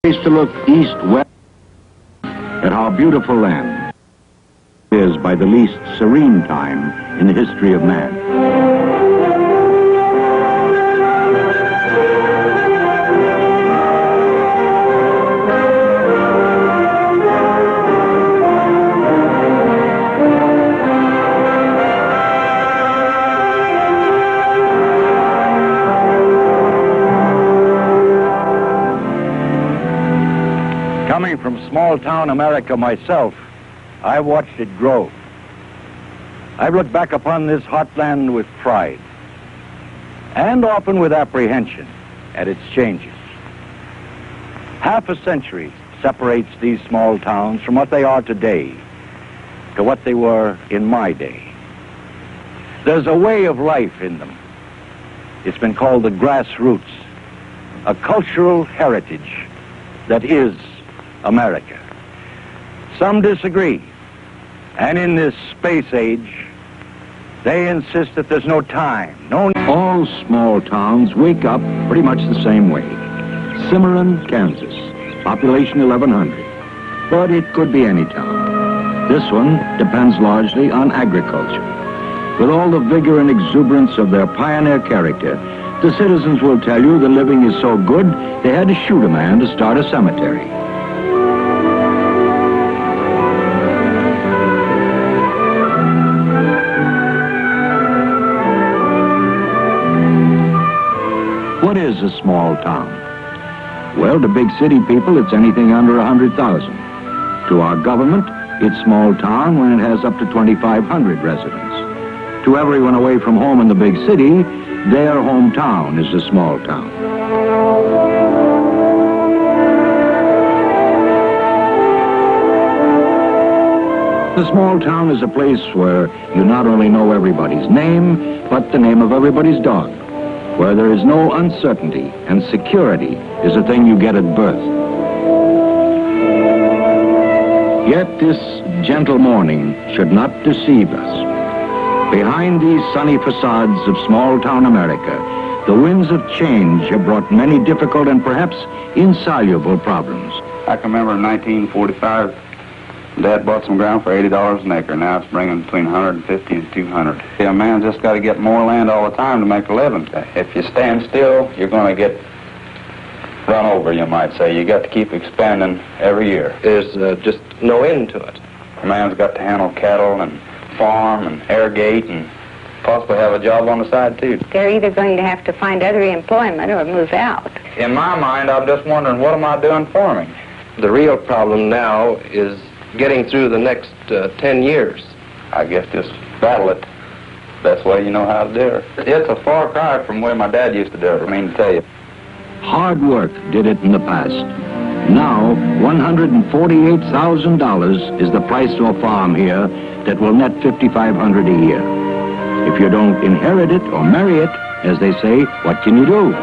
Place to look east, west, at our beautiful land is by the least serene time in the history of man. Coming from small town America myself, I've watched it grow. I've looked back upon this heartland with pride, and often with apprehension at its changes. Half a century separates these small towns from what they are today to what they were in my day. There's a way of life in them. It's been called the grassroots, a cultural heritage that is America. Some disagree, and in this space age, they insist that there's no time, no... All small towns wake up pretty much the same way. Cimarron, Kansas, population 1,100, but it could be any town. This one depends largely on agriculture. With all the vigor and exuberance of their pioneer character, the citizens will tell you the living is so good, they had to shoot a man to start a cemetery. What is a small town? Well, to big city people, it's anything under 100,000. To our government, it's small town when it has up to 2,500 residents. To everyone away from home in the big city, their hometown is a small town. The small town is a place where you not only know everybody's name, but the name of everybody's dog, where there is no uncertainty and security is a thing you get at birth. Yet this gentle morning should not deceive us. Behind these sunny facades of small-town America, the winds of change have brought many difficult and perhaps insoluble problems. I can remember in 1945, Dad bought some ground for $80 an acre. Now it's bringing between 150 and 200. A man's just got to get more land all the time to make a living. If you stand still, you're going to get run over, you might say. You got to keep expanding every year. There's just no end to it. A man's got to handle cattle and farm and irrigate and possibly have a job on the side too. They're either going to have to find other employment or move out. In my mind, I'm just wondering, what am I doing farming? The real problem now is getting through the next 10 years. I guess just battle it. That's the way you know how to do it. It's a far cry from the way my dad used to do it, I mean to tell you. Hard work did it in the past. Now, $148,000 is the price of a farm here that will net $5,500 a year. If you don't inherit it or marry it, as they say, what can you do?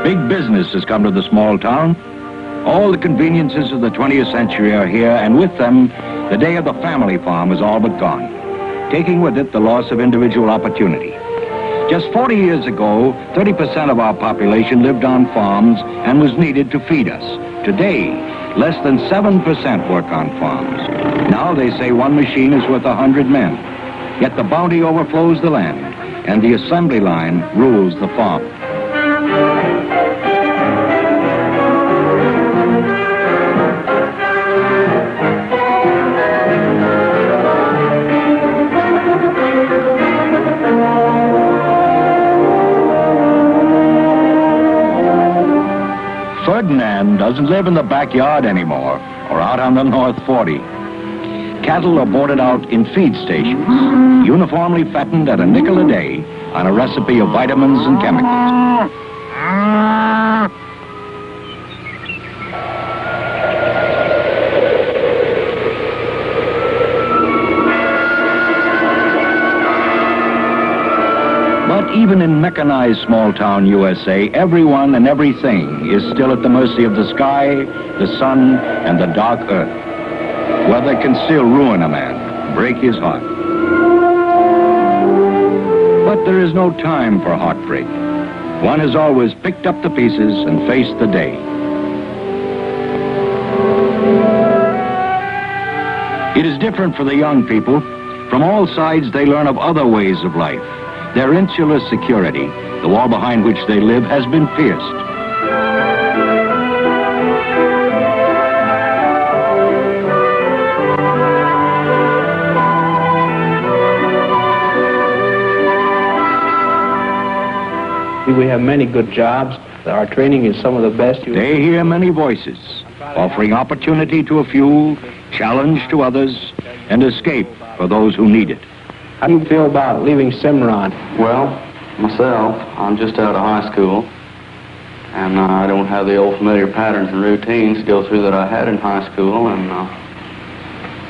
Big business has come to the small town. All the conveniences of the 20th century are here, and with them, the day of the family farm is all but gone, taking with it the loss of individual opportunity. Just 40 years ago, 30% of our population lived on farms and was needed to feed us. Today, less than 7% work on farms. Now they say one machine is worth 100 men. Yet the bounty overflows the land, and the assembly line rules the farm. Ferdinand doesn't live in the backyard anymore or out on the North 40. Cattle are boarded out in feed stations, uniformly fattened at a nickel a day on a recipe of vitamins and chemicals. But even in mechanized small-town USA, everyone and everything is still at the mercy of the sky, the sun, and the dark earth. Weather can still ruin a man, break his heart. But there is no time for heartbreak. One has always picked up the pieces and faced the day. It is different for the young people. From all sides, they learn of other ways of life. Their insular security, the wall behind which they live, has been pierced. We have many good jobs. Our training is some of the best. They hear many voices, offering opportunity to a few, challenge to others, and escape for those who need it. How do you feel about leaving Cimarron? Well, myself, I'm just out of high school, and I don't have the old familiar patterns and routines to go through that I had in high school, and,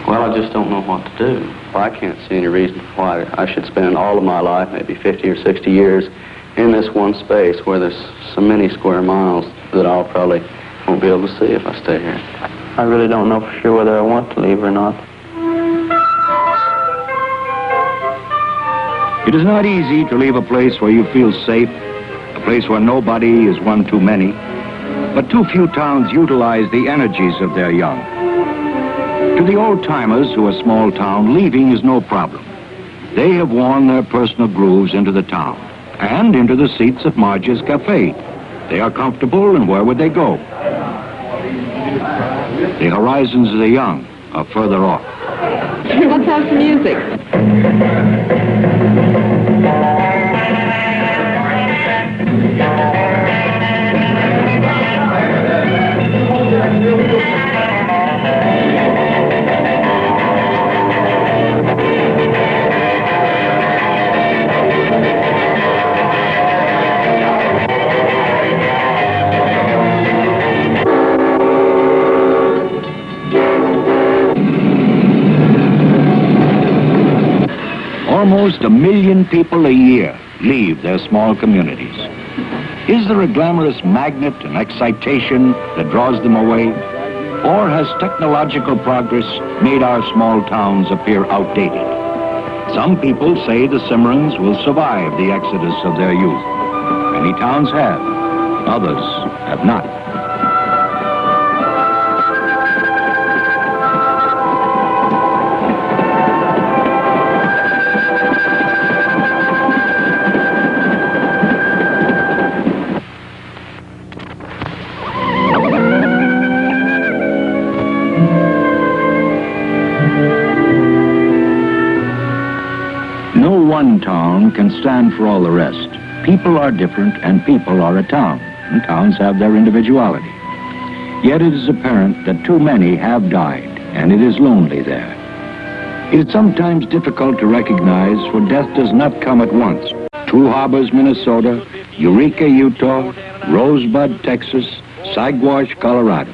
well, I just don't know what to do. I can't see any reason why I should spend all of my life, maybe 50 or 60 years, in this one space where there's so many square miles that I'll probably won't be able to see if I stay here. I really don't know for sure whether I want to leave or not. It is not easy to leave a place where you feel safe, a place where nobody is one too many, but too few towns utilize the energies of their young. To the old-timers who are small town, leaving is no problem. They have worn their personal grooves into the town and into the seats at Marge's Cafe. They are comfortable, and where would they go? The horizons of the young are further off. Let's have some music. Almost 1 million people a year leave their small communities. Is there a glamorous magnet and excitation that draws them away? Or has technological progress made our small towns appear outdated? Some people say the Cimarrons will survive the exodus of their youth. Many towns have, others have not. One town can stand for all the rest. People are different, and people are a town, and towns have their individuality. Yet it is apparent that too many have died, and it is lonely there. It is sometimes difficult to recognize, for death does not come at once. Two Harbors, Minnesota, Eureka, Utah, Rosebud, Texas, Saguash, Colorado.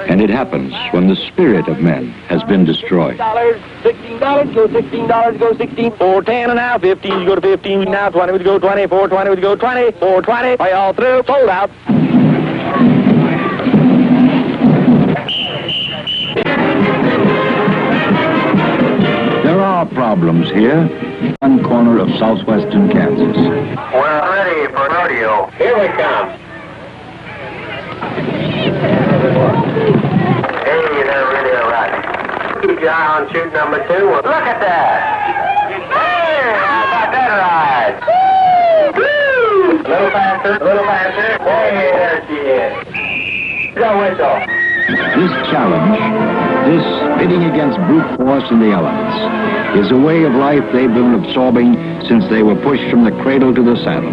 And it happens when the spirit of men has been destroyed. $16, go $16, go 16, 4, 10, and now 15, you go to 15, now 20, would go 20, 4, 20, would go 20, 4, 20, are you all through? Sold out. There are problems here, one corner of southwestern Kansas. We're ready for rodeo. Here we come. Hey, they're really all right. Keep your eye on chute number 2. Look at that. Hey, how about that ride? Woo! A little faster, a little faster. Hey, there she is. Go whistle. This challenge, this pitting against brute force and the elements, is a way of life they've been absorbing since they were pushed from the cradle to the saddle.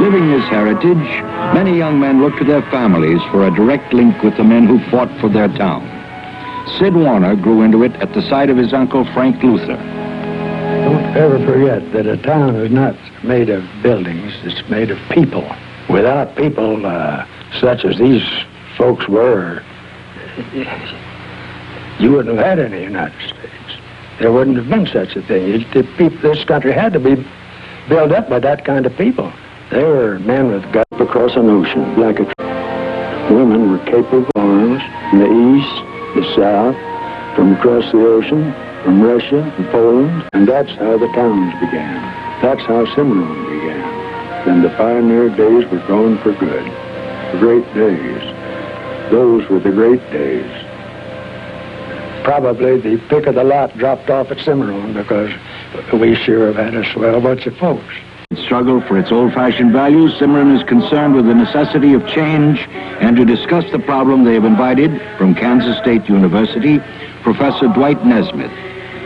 Living this heritage, many young men look to their families for a direct link with the men who fought for their town. Sid Warner grew into it at the side of his uncle Frank Luther. Don't ever forget that a town is not made of buildings, it's made of people. Without people such as these folks were, you wouldn't have had any United States. There wouldn't have been such a thing. This country had to be built up by that kind of people. They were men with guts across an ocean, like a women were capable of arms in the east, the south, from across the ocean, from Russia and Poland, and that's how the towns began. That's how Cimarron began. Then the pioneer days were gone for good. The great days. Those were the great days. Probably the pick of the lot dropped off at Cimarron because we sure have had a swell bunch of folks. In struggle for its old-fashioned values, Cimarron is concerned with the necessity of change, and to discuss the problem they have invited from Kansas State University, Professor Dwight Nesmith.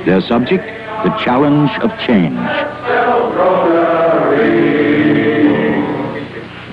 Their subject, the challenge of change.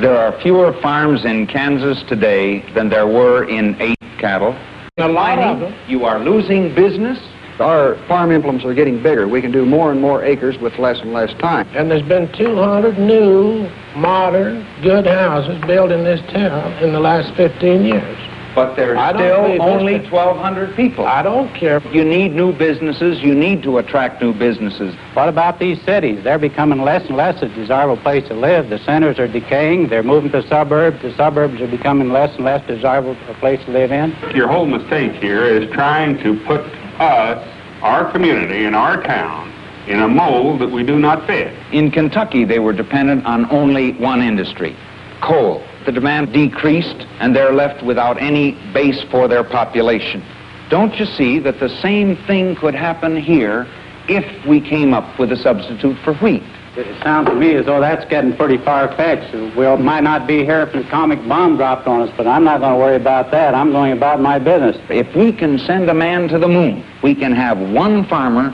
There are fewer farms in Kansas today than there were in 8 cattle. A lot of them. You are losing business. Our farm implements are getting bigger. We can do more and more acres with less and less time. And there's been 200 new, modern, good houses built in this town in the last 15 years. But there's still only 1,200 people. I don't care. You need new businesses. You need to attract new businesses. What about these cities? They're becoming less and less a desirable place to live. The centers are decaying. They're moving to suburbs. The suburbs are becoming less and less desirable a place to live in. Your whole mistake here is trying to put us, our community, and our town in a mold that we do not fit. In Kentucky, they were dependent on only one industry, coal. The demand decreased, and they're left without any base for their population. Don't you see that the same thing could happen here if we came up with a substitute for wheat? It sounds to me as though that's getting pretty far-fetched. We might not be here if the atomic bomb dropped on us, but I'm not going to worry about that. I'm going about my business. If we can send a man to the moon, we can have one farmer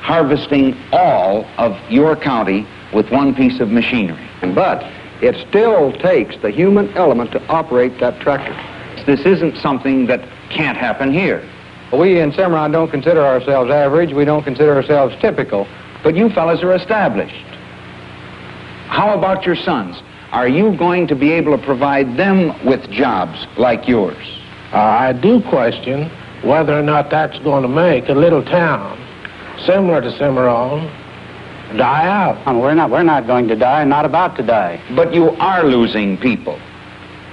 harvesting all of your county with one piece of machinery. But it still takes the human element to operate that tractor. This isn't something that can't happen here. We in Cimarron don't consider ourselves average. We don't consider ourselves typical. But you fellas are established. How about your sons? Are you going to be able to provide them with jobs like yours? I do question whether or not that's going to make a little town similar to Cimarron die out. And we're not going to die, not about to die. But you are losing people.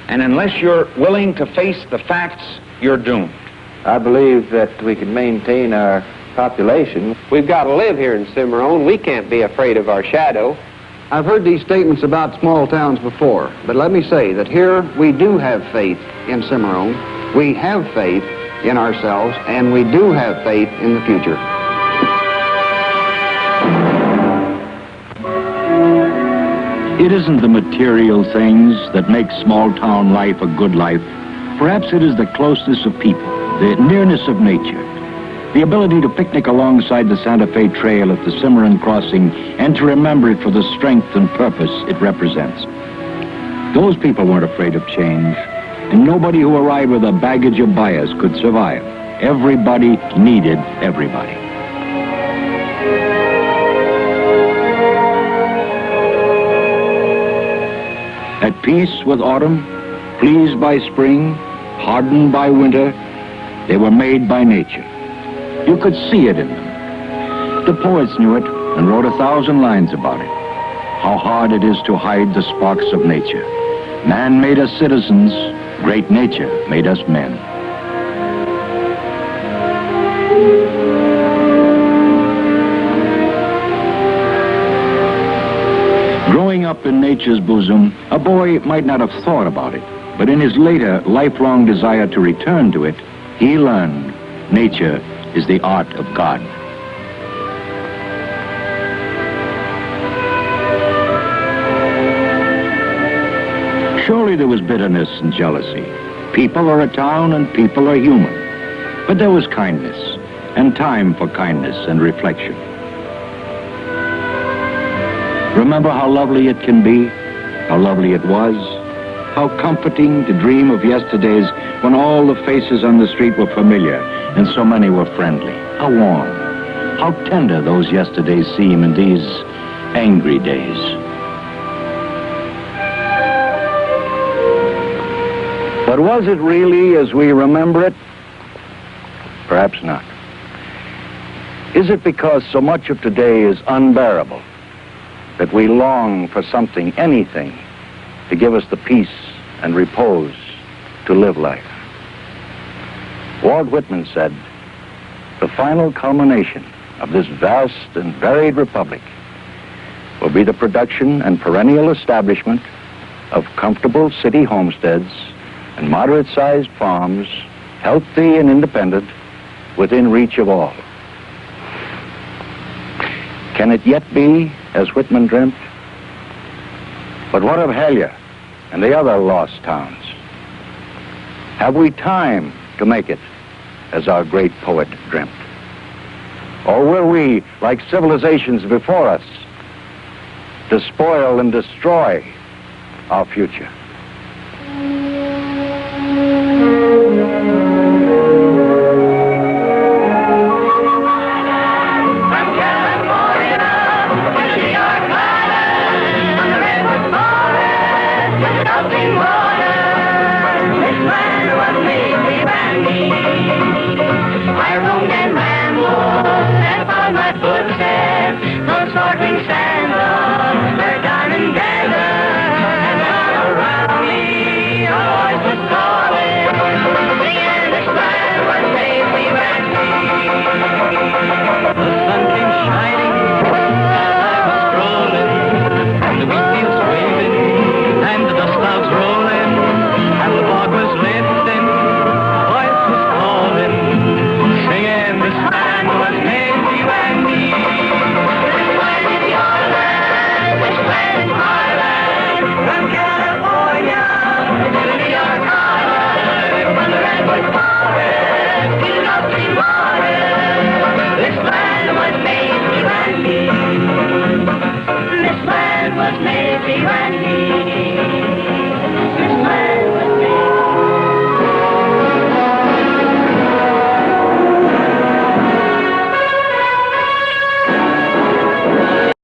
And unless you're willing to face the facts, you're doomed. I believe that we can maintain our population. We've got to live here in Cimarron. We can't be afraid of our shadow. I've heard these statements about small towns before, but let me say that here we do have faith in Cimarron. We have faith in ourselves, and we do have faith in the future. It isn't the material things that make small-town life a good life. Perhaps it is the closeness of people, the nearness of nature, the ability to picnic alongside the Santa Fe Trail at the Cimarron Crossing and to remember it for the strength and purpose it represents. Those people weren't afraid of change, and nobody who arrived with a baggage of bias could survive. Everybody needed everybody. At peace with autumn, pleased by spring, hardened by winter, they were made by nature. You could see it in them. The poets knew it and wrote 1,000 lines about it. How hard it is to hide the sparks of nature. Man made us citizens, great nature made us men. Growing up in nature's bosom, a boy might not have thought about it, but in his later, lifelong desire to return to it, he learned nature is the art of God. Surely there was bitterness and jealousy. People are a town and people are human. But there was kindness, and time for kindness and reflection. Remember how lovely it can be, how lovely it was, how comforting to dream of yesterdays when all the faces on the street were familiar and so many were friendly. How warm, how tender those yesterdays seem in these angry days. But was it really as we remember it? Perhaps not. Is it because so much of today is unbearable that we long for something, anything, to give us the peace and repose to live life? Walt Whitman said, The final culmination of this vast and varied republic will be the production and perennial establishment of comfortable city homesteads and moderate-sized farms, healthy and independent, within reach of all. Can it yet be as Whitman dreamt? But what of Hellier and the other lost towns? Have we time to make it as our great poet dreamt? Or will we, like civilizations before us, despoil and destroy our future? I roamed